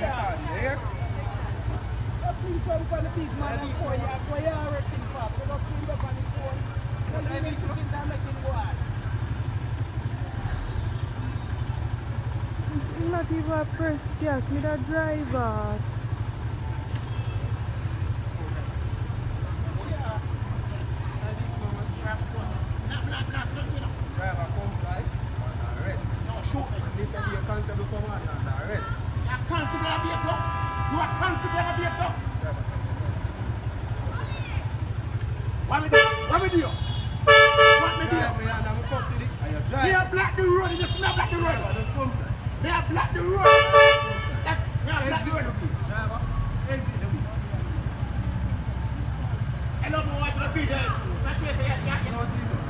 here. Please come for the big man and for you. For you are wrecking pop. You don't see up on the phone. Don't leave it to them making go on. It's not even a press gas, me the driver. Driver comply and arrest. No, shoot me. Listen to your constable command and arrest. You are constable of yourself. You are constable of yourself. What we do? What we do? What we do? They are block the road. They just not block the road. They are block the road. They are block the road. Driver, exit the way. Hello, boy. What will be there? That's where they are. You know, Jesus.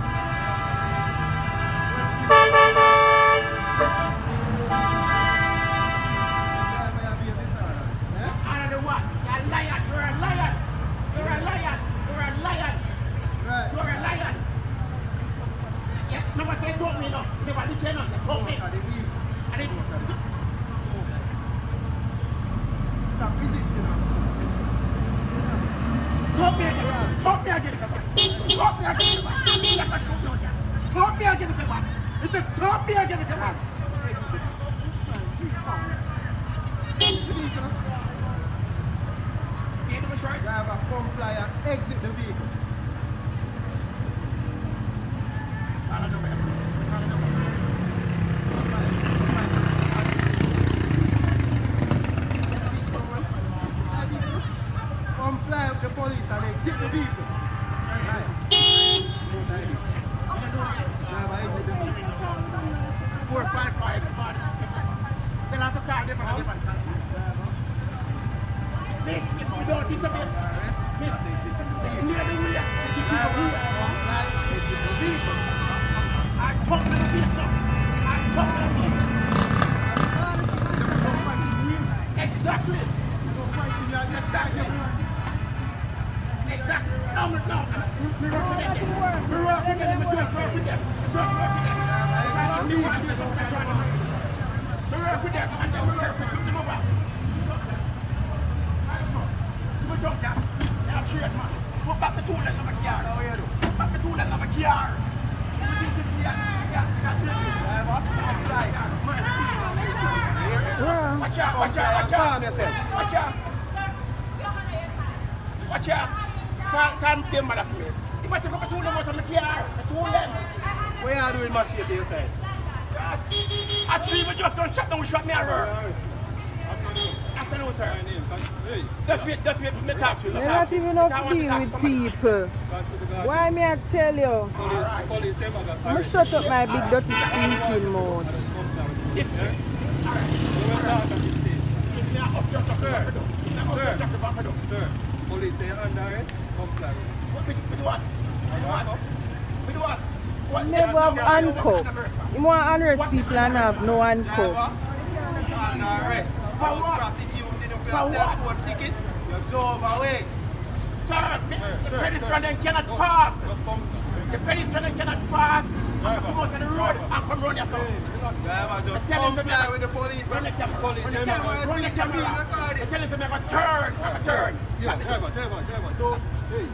Driver, comply and exit the vehicle. Comply with the police and exit the vehicle. Right. Driver, exit the vehicle. 455. They'll have to call them and different. Miss, if you don't disappear, miss, near the wheel, I talk to the face now. I talk to the face. Exactly. Exactly. Exactly. No. We work with them. We work with them. We work with them. We work with them. And then we work with them over. You jump there. You're a straight man. Put back the tool and have a car. Put back the tool and have a car. Watch out. Watch out. Watch out. Can't be mad at me. You might take up a tool out of my car. A tool them. What are you doing, machine to your side? A tree we just don't shut down, shut me around. Afternoon, sir. Just wait, me talk to you. You're not even up to deal with people. Why me I tell you? I'm gonna shut up my big dirty stinking mouth. Listen. Sir, police, they are under arrest. Comply. We do what? Never have handcuffs. You want to arrest people and have no handcuffs. Under arrest. House prosecuting you for your cell phone ticket. You drove away. Sir, the pedestrian cannot pass. The pedestrian cannot pass. And come out on the road and come run yourself. Driver, just comply with the police. Run the camera. Run the camera. They tell us to make a turn. Turn. Yeah, driver. So, hey,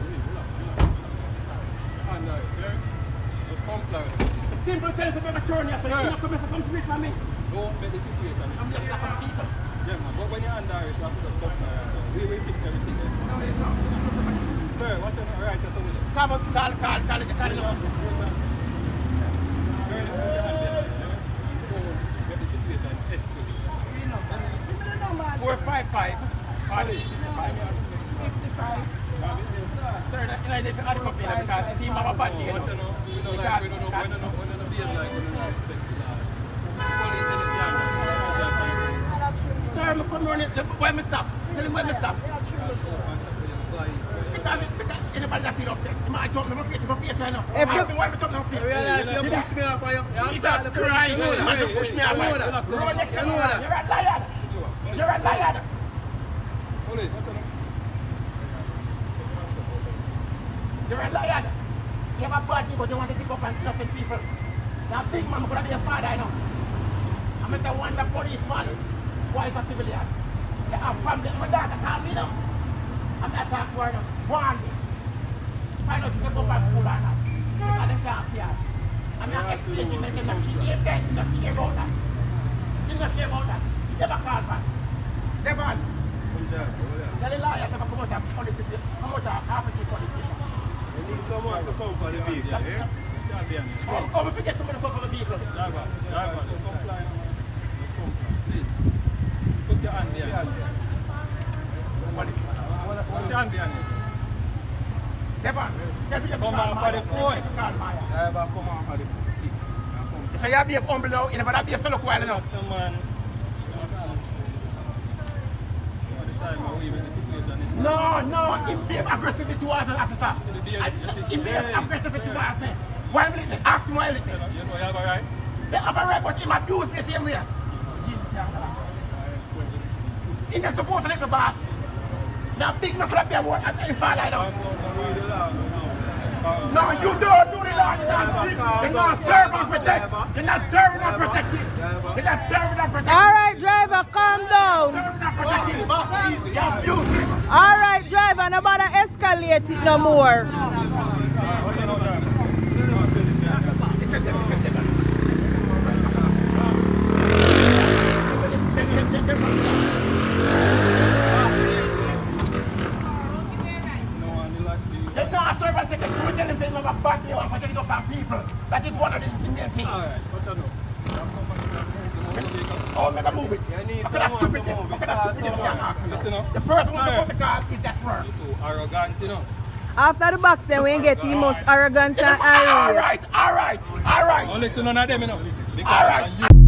under arrest, sir. Just comply. Simple tell us to make a turn. Yes, sir. You're not coming to come to me from me. Don't make the situation. I'm just not going to eat. Yeah, man, but when you're under arrest, you have to just comply. We will fix everything. No, it's not. Sir, what's your right? Just over there. Call. Four, 5, 55. Sir, I didn't have a copy because it's him have a bad day, you know. Sir, I'm come run it. Where me stop? Tell him where me stop. Because anybody that feel upset, I talk to my face, I know. I have to wipe it up my face. You push me up. Jesus Christ, man, you push me up. You're a liar. You're a liar. You're a liar. You have a party, but you want to pick up and innocent people. You're a big man, I'm going to be a father, I know. I'm a wonder policeman. Why is a civilian? Yeah, I'm family. My daughter called me now. I'm not talking to her now. One day. Find out if you go back to school or not. Because they can't see her. I'm not explaining to them. She gave them. She don't care about that. She don't care about that. She never called back. Devon. Tell the lawyer to come out of police station. Come out of African police station. You need someone to come for the vehicle, eh? Oh, we forget someone to come for the vehicle. Driver, just comply. Please. Put your hand behind you. Put your hand behind you. Devon, tell me to Come on for the phone. Driver, come on for the phone. So you have to be humble now. You never be a fellow while now. That's the man. No, him behave aggressively towards an officer. Him behave aggressively towards me. Why will it ask me why it? You know you have a right? They have a right, but him abuse me the same way. He's not supposed to let me boss. Now big enough for that be a word and fall I know. No, you don't do the law. You're not serving and protect. You're not serving and protecting. You're not serving and protecting. Alright, driver, calm down. Serving and protecting. Boss, easy. You abuse me. Alright, driver, nobody escalate it no more. That is one of the main things. Alright, what you know? Oh, make a move it. Look at that stupid thing. Look at that stupid thing. Listen up. The person who's supposed to call is that first. You too arrogant, you know. After the box, then we get the most arrogant and irate. Alright. Oh, listen, none of them, you know. Alright.